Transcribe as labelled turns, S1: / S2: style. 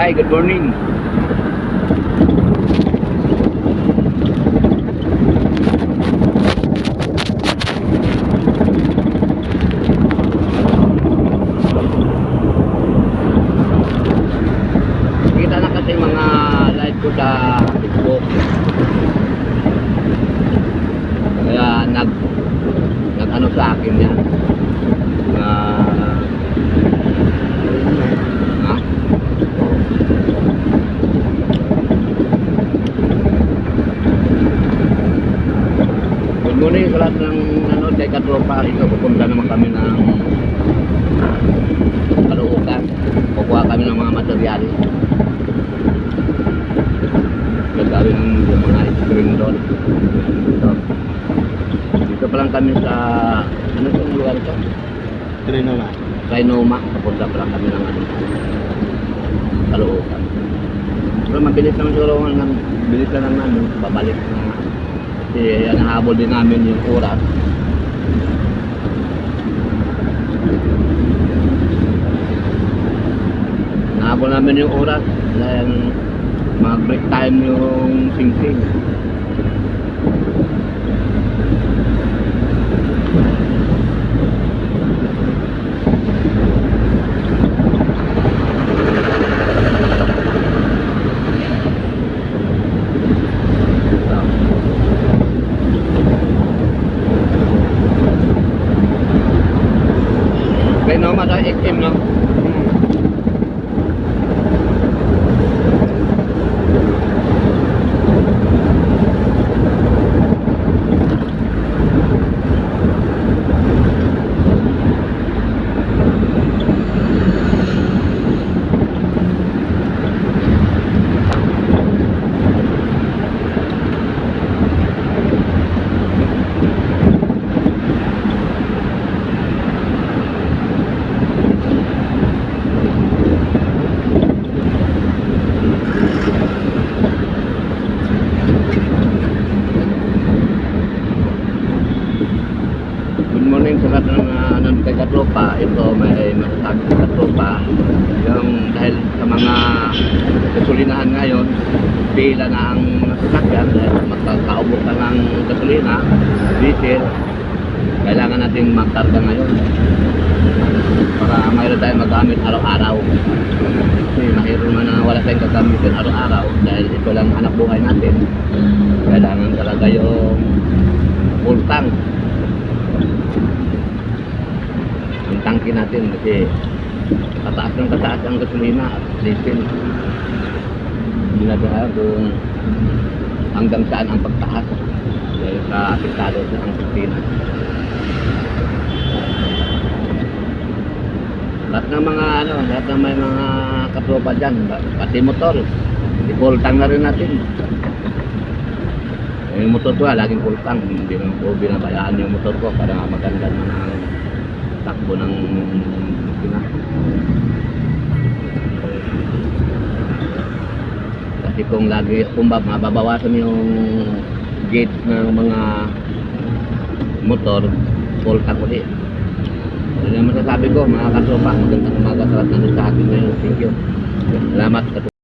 S1: Tay, good morning. Kita na kasi mga live ko sa Facebook. Kaya nag-ano sa akin yan. Good morning sa lahat ng kay katropa. Ito, pupunta naman kami ng Caloocan. Kukuha kami ng mga materyales. Gagawin yung mga screen doon. Dito pa lang kami sa ano yung lugar ito? Trinoma. Papunta pa lang kami ng Caloocan. Pero mabilis naman siguro bilis lang naman babalik na kasi nahabol din namin yung oras. Nahabol namin yung oras dahil mag-break time yung sing-sing. Kaya naman sa XM no? Sa lahat ng kay katropa, ito may masasabi sa katropa yung dahil sa mga gasolinahan ngayon, pila na ang sasakyan dahil magkakaubos na ng gasolina, diesel, kailangan natin magkarga ngayon para mayroon tayong magamit araw-araw. Kasi mahirap naman na wala tayong gagamitin araw-araw dahil ito lang anak buhay natin. Kailangan talaga yung full tank ang tangke natin kasi kataas ang gasolina at diesel. Hindi natin kung hanggang saan ang pagtaas dahil sa apektado sa ang Pilipinas. Lahat ng mga lahat ng may mga katropa dyan, pati motor, i-full tank na rin natin. Yung motor ko laging full tank, hindi naman ko binabayaan yung motor ko para maganda na takbo ng Pilipinas. Kasi kung mababawasan yung gauge ng mga motor, full tank ulit. Yun ang masasabi ko mga katropa. Magandang umaga sa lahat ng sa akin ngayon. Thank you. Salamat.